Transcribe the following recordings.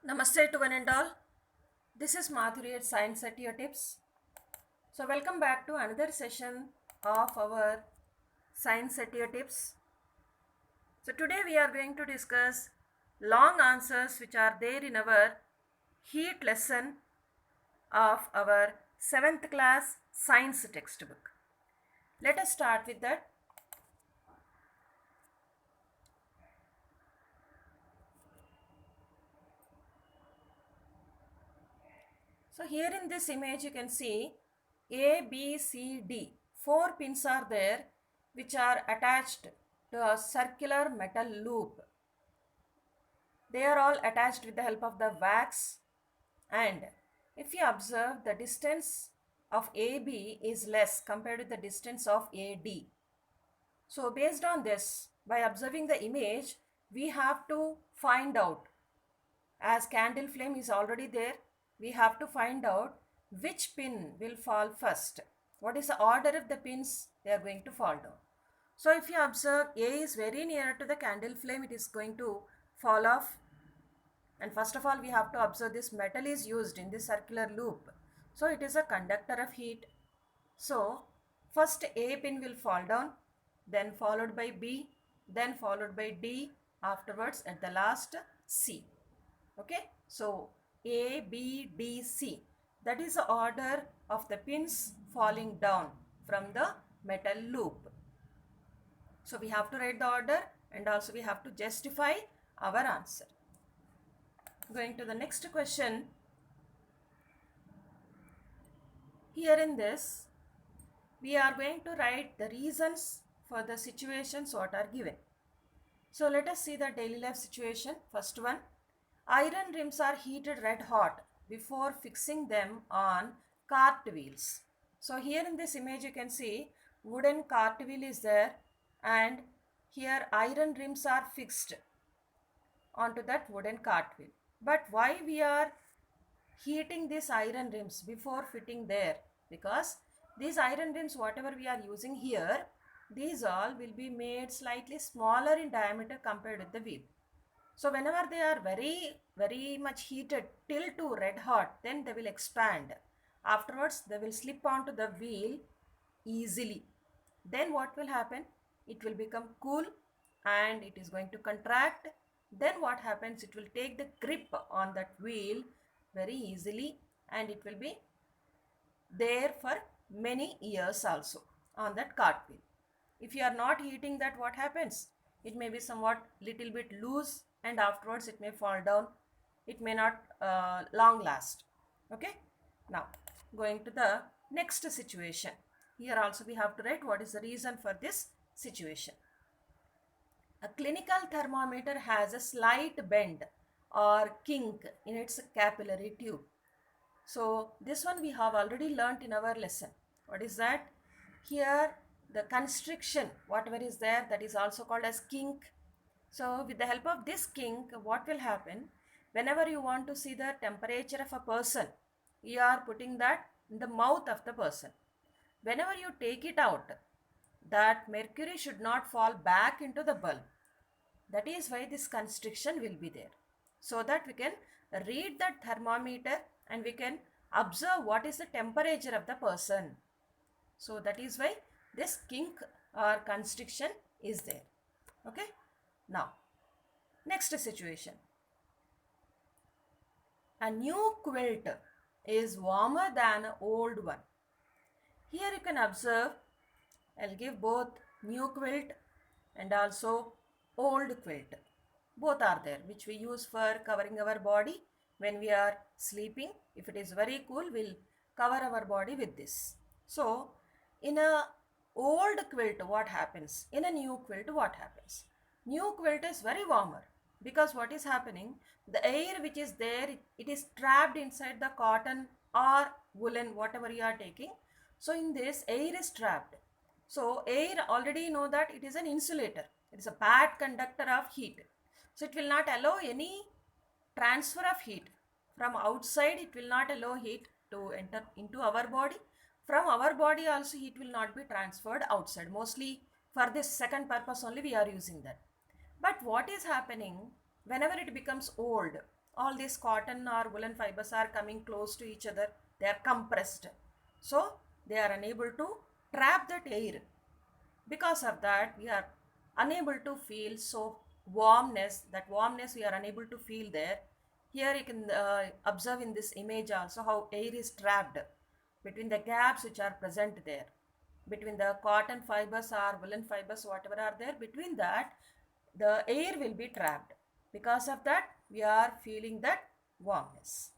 Namaste to one and all. This is Madhuri at Science at Your Tips. So, welcome back to another session of our Science at Your Tips. So, today we are going to discuss long answers which are there in our heat lesson of our 7th class science textbook. Let us start with that. So here in this image you can see A, B, C, D. 4 pins are there which are attached to a circular metal loop. They are all attached with the help of the wax, and if you observe, the distance of AB is less compared to the distance of AD. So based on this, by observing the image, we have to find out, as candle flame is already there, we have to find out which pin will fall first. What is the order of the pins they are going to fall down. So if you observe, A is very near to the candle flame, it is going to fall off. And first of all, we have to observe this metal is used in this circular loop. So it is a conductor of heat. So first A pin will fall down, then followed by B, then followed by D, afterwards at the last C. Okay, so A, B, D, C. That is the order of the pins falling down from the metal loop. So we have to write the order and also we have to justify our answer. Going to the next question. Here in this, we are going to write the reasons for the situations what are given. So let us see the daily life situation. First one, iron rims are heated red hot before fixing them on cart wheels. So here in this image you can see wooden cart wheel is there, and here iron rims are fixed onto that wooden cart wheel. But why we are heating these iron rims before fitting there? Because these iron rims whatever we are using here, these all will be made slightly smaller in diameter compared with the wheel. So whenever they are very much heated till to red hot, then they will expand. Afterwards they will slip onto the wheel easily. Then what will happen? It will become cool and it is going to contract. Then what happens? It will take the grip on that wheel very easily and it will be there for many years also on that cart wheel. If you are not heating that, what happens? It may be somewhat little bit loose and afterwards it may fall down. It may not long last. Okay. Now going to the next situation. Here also we have to write what is the reason for this situation. A clinical thermometer has a slight bend or kink in its capillary tube. So this one we have already learnt in our lesson. What is that? Here the constriction, whatever is there, that is also called as kink. So with the help of this kink, what will happen? Whenever you want to see the temperature of a person, you are putting that in the mouth of the person. Whenever you take it out, that mercury should not fall back into the bulb. That is why this constriction will be there. So that we can read that thermometer and we can observe what is the temperature of the person. So that is why this kink or constriction is there. Okay. Now, next situation. A new quilt is warmer than an old one. Here you can observe, I'll give both new quilt and also old quilt. Both are there which we use for covering our body when we are sleeping. If it is very cool, we'll cover our body with this. So in a old quilt what happens? In a new quilt what happens? New quilt is very warmer because what is happening? The air which is there, it is trapped inside the cotton or woolen, whatever you are taking. So in this, air is trapped. So air already know that it is an insulator. It is a bad conductor of heat. So it will not allow any transfer of heat. From outside, it will not allow heat to enter into our body. From our body also, heat will not be transferred outside. Mostly for this second purpose only we are using that. But what is happening whenever it becomes old all these cotton or woolen fibers are coming close to each other. They are compressed. So they are unable to trap that air. Because of that, we are unable to feel so warmness. That warmness we are unable to feel there. Here you can observe in this image also how air is trapped between the gaps which are present there. Between the cotton fibers or woolen fibers, whatever are there, between that, the air will be trapped. Because of that, we are feeling that warmness.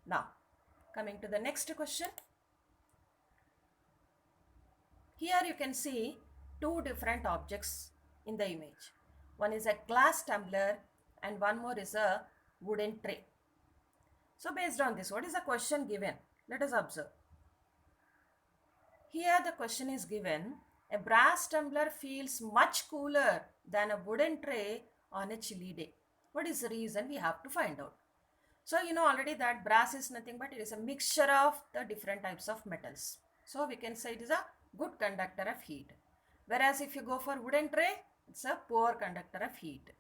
Now, coming to the next question. Here you can see two different objects in the image. One is a glass tumbler and one more is a wooden tray. So based on this, what is the question given? Let us observe. Here the question is given, a brass tumbler feels much cooler than a wooden tray on a chilly day. What is the reason? We have to find out. So you know already that brass is nothing but it is a mixture of the different types of metals. So we can say it is a good conductor of heat. Whereas if you go for wooden tray, it's a poor conductor of heat.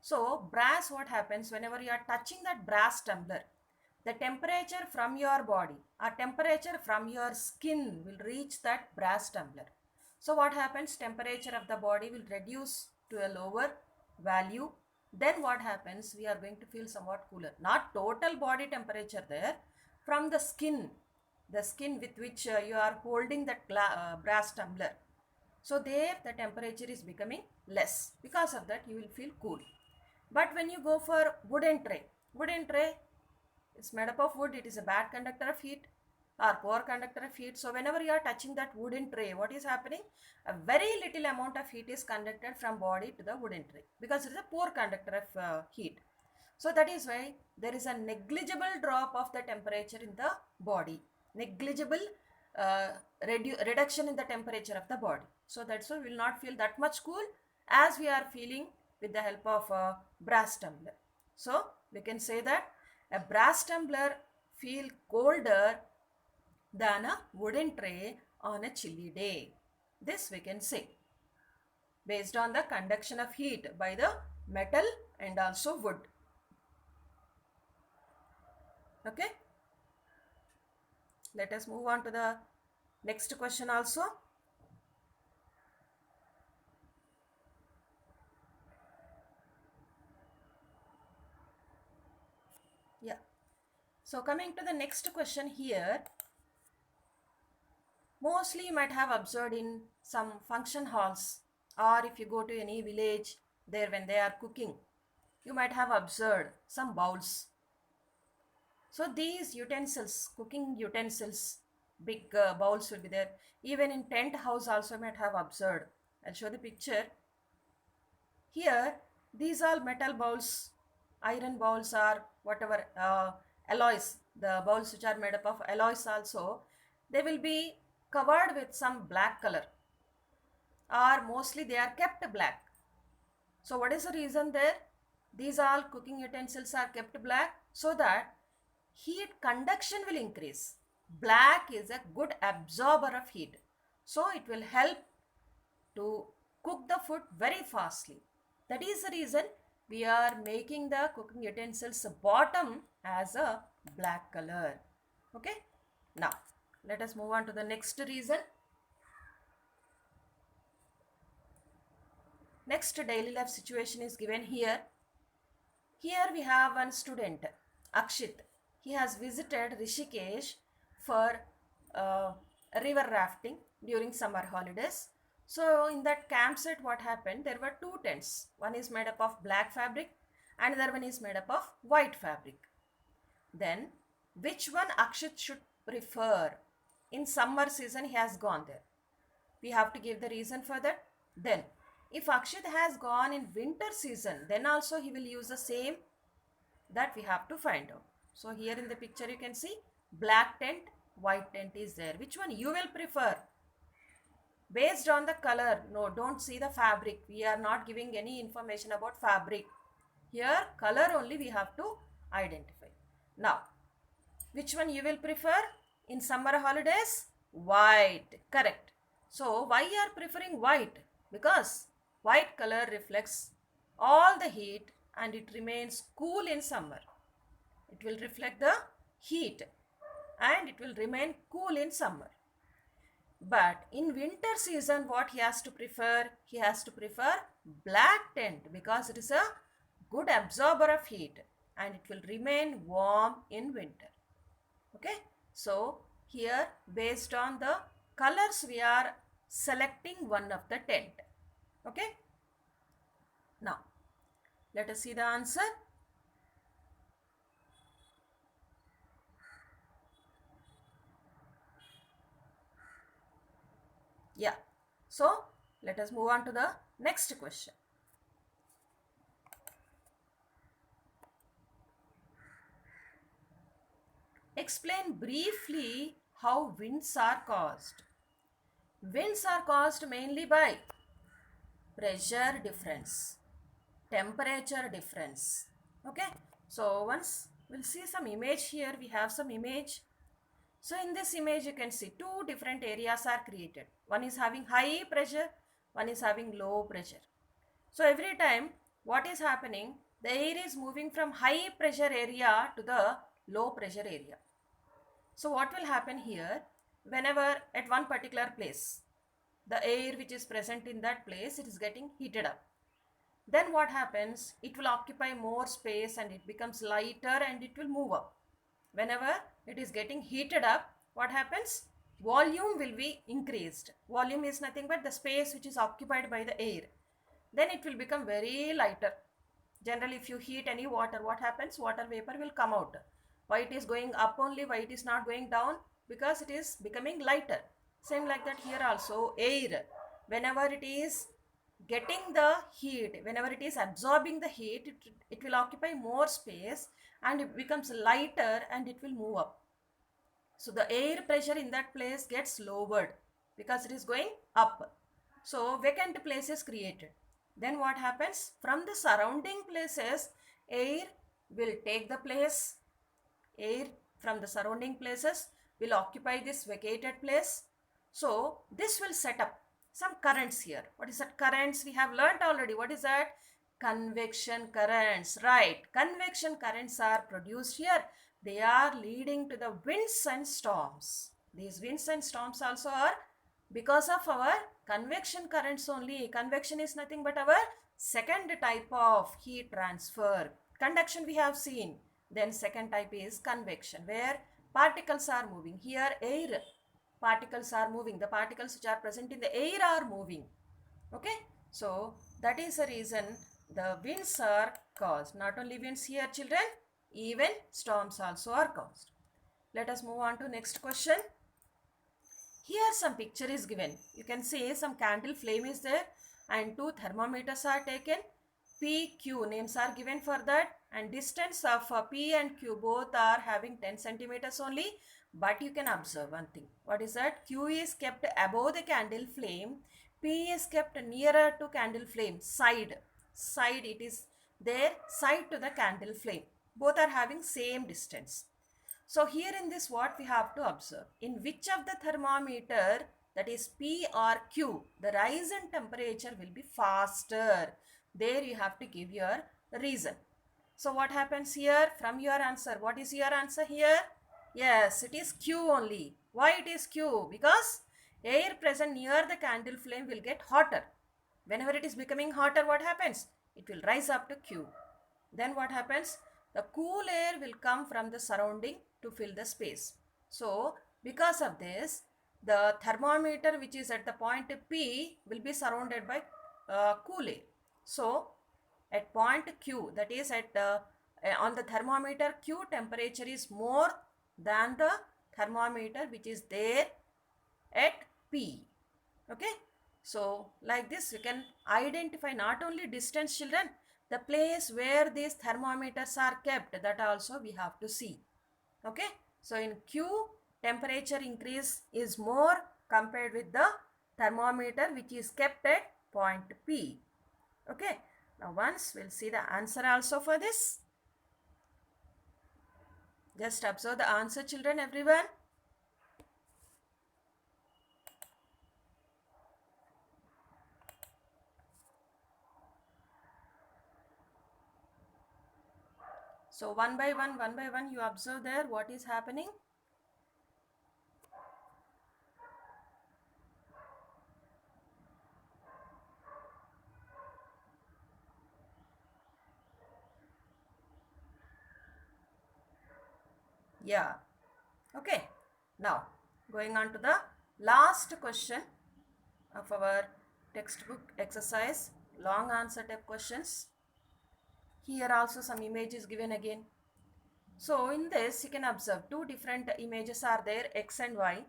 So brass, what happens whenever you are touching that brass tumbler, the temperature from your body or temperature from your skin will reach that brass tumbler. So what happens? Temperature of the body will reduce to a lower value. Then what happens? We are going to feel somewhat cooler. Not total body temperature there. From the skin with which you are holding that brass tumbler. So there the temperature is becoming less. Because of that you will feel cool. But when you go for wooden tray is made up of wood. It is a bad conductor of heat or poor conductor of heat. So whenever you are touching that wooden tray, what is happening? A very little amount of heat is conducted from body to the wooden tray because it is a poor conductor of heat. So that is why there is a negligible drop of the temperature in the body. Negligible reduction in the temperature of the body. So that's why we will not feel that much cool as we are feeling with the help of a brass tumbler. So we can say that a brass tumbler feel colder than a wooden tray on a chilly day. This we can say based on the conduction of heat by the metal and also wood. Okay. Let us move on to the next question also. Yeah. So coming to the next question here. Mostly you might have observed in some function halls or if you go to any village there when they are cooking, you might have observed some bowls. So these utensils, cooking utensils, big bowls will be there. Even in tent house also you might have observed. I'll show the picture. Here these are metal bowls, iron bowls or whatever alloys, the bowls which are made up of alloys also, they will be covered with some black color or mostly they are kept black. So what is the reason there? These all cooking utensils are kept black so that heat conduction will increase. Black is a good absorber of heat. So it will help to cook the food very fastly. That is the reason we are making the cooking utensils bottom as a black color. Okay. Now let us move on to the next reason. Next daily life situation is given here. Here we have one student, Akshit. He has visited Rishikesh for river rafting during summer holidays. So in that campsite what happened, there were two tents. One is made up of black fabric and the other one is made up of white fabric. Then which one Akshit should prefer? In summer season he has gone there. We have to give the reason for that. Then if Akshit has gone in winter season, then also he will use the same. That we have to find out. So here in the picture you can see black tent, white tent is there. Which one you will prefer? Based on the color. No, don't see the fabric. We are not giving any information about fabric. Here color only we have to identify. Now, which one you will prefer in summer holidays? White. Correct. So why you are preferring white? Because white color reflects all the heat and it remains cool in summer. It will reflect the heat and it will remain cool in summer. But in winter season, what he has to prefer? He has to prefer black tent because it is a good absorber of heat and it will remain warm in winter. Okay, so here based on the colors we are selecting one of the tent. Okay, now let us see the answer. Yeah, so let us move on to the next question. Explain briefly how winds are caused. Winds are caused mainly by pressure difference, temperature difference. Okay, so once we'll see some image here. We have some image. So in this image you can see two different areas are created. One is having high pressure, one is having low pressure. So every time what is happening, the air is moving from high pressure area to the low pressure area. So what will happen here, whenever at one particular place, the air which is present in that place, it is getting heated up. Then what happens, it will occupy more space and it becomes lighter and it will move up. Whenever it is getting heated up, what happens, volume will be increased. Volume is nothing but the space which is occupied by the air. Then it will become very lighter. Generally if you heat any water, what happens, water vapor will come out. Why it is going up only, why it is not going down? Because it is becoming lighter. Same like that here also, air, whenever it is getting the heat, whenever it is absorbing the heat, it will occupy more space and it becomes lighter and it will move up. So the air pressure in that place gets lowered because it is going up. So vacant place is created. Then what happens, from the surrounding places, air will take the place. Air from the surrounding places will occupy this vacated place. So this will set up some currents here. What is that currents? We have learnt already. What is that? Convection currents. Right. Convection currents are produced here. They are leading to the winds and storms. These winds and storms also are because of our convection currents only. Convection is nothing but our second type of heat transfer. Conduction we have seen. Then second type is convection, where particles are moving. Here air particles are moving. The particles which are present in the air are moving. Okay, so that is the reason the winds are caused. Not only winds here children, even storms also are caused. Let us move on to next question. Here some picture is given. You can see some candle flame is there and two thermometers are taken. P, Q names are given for that, and distance of P and Q both are having 10 centimeters only. But you can observe one thing. What is that? Q is kept above the candle flame. P is kept nearer to candle flame. Side it is there, side to the candle flame. Both are having same distance. So here in this what we have to observe, in which of the thermometer, that is P or Q, the rise in temperature will be faster. There you have to give your reason. So what happens here from your answer? What is your answer here? Yes, it is Q only. Why it is Q? Because air present near the candle flame will get hotter. Whenever it is becoming hotter, what happens? It will rise up to Q. Then what happens? The cool air will come from the surrounding to fill the space. So because of this, the thermometer which is at the point P will be surrounded by cool air. So at point Q, that is at on the thermometer Q, temperature is more than the thermometer which is there at P. Okay, so like this you can identify not only distance children, the place where these thermometers are kept, that also we have to see. Okay, so in Q, temperature increase is more compared with the thermometer which is kept at point P. Okay, now once we'll see the answer also for this. Just observe the answer children, everyone. So one by one you observe there what is happening. Yeah. Okay. Now going on to the last question of our textbook exercise, long answer type questions. Here also some image is given again. So in this you can observe two different images are there, X and Y.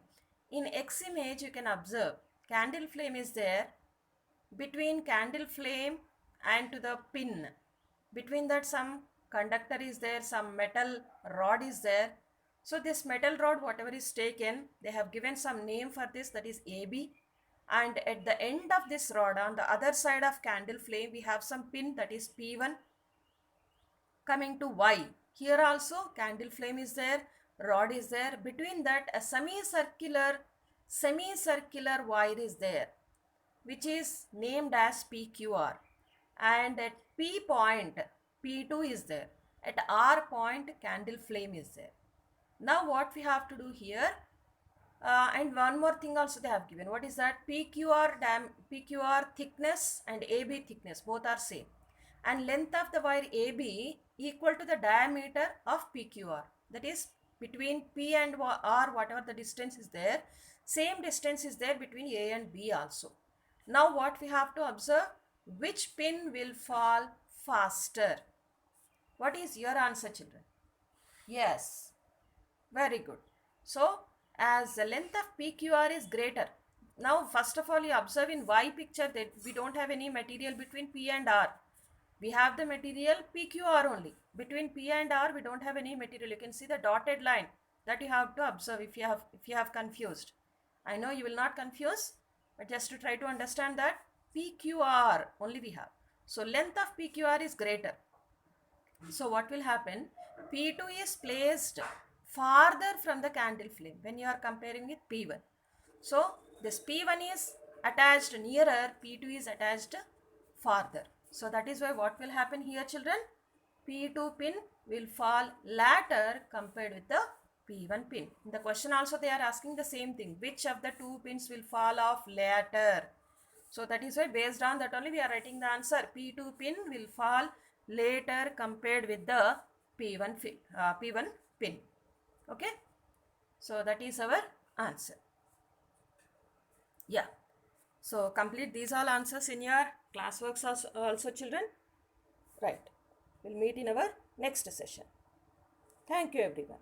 In X image you can observe candle flame is there. Between candle flame and to the pin, between that some conductor is there, some metal rod is there. So this metal rod whatever is taken, they have given some name for this, that is AB. And at the end of this rod on the other side of candle flame we have some pin, that is P1. Coming to Y, here also candle flame is there, rod is there, between that a semicircular wire is there which is named as PQR, and at P point P2 is there, at R point candle flame is there. Now what we have to do here, and one more thing also they have given, what is that? PQR thickness and AB thickness both are same, and length of the wire AB equal to the diameter of PQR, that is between P and R whatever the distance is there, same distance is there between A and B also. Now what we have to observe, which pin will fall faster? What is your answer, children? Yes, very good. So as the length of PQR is greater, now first of all you observe in Y picture that we don't have any material between P and R. We have the material PQR only. Between P and R we don't have any material. You can see the dotted line that you have to observe if you have confused. I know you will not confuse, but just to try to understand that PQR only we have. So length of PQR is greater. So what will happen? P2 is placed farther from the candle flame when you are comparing with P1. So this P1 is attached nearer, P2 is attached farther. So that is why what will happen here, children? P2 pin will fall later compared with the P1 pin. In the question also they are asking the same thing. Which of the two pins will fall off later? So that is why based on that only we are writing the answer. P2 pin will fall later compared with the P1 pin. Okay. So that is our answer. Yeah. So complete these all answers in your classworks also, children. Right. We'll meet in our next session. Thank you, everyone.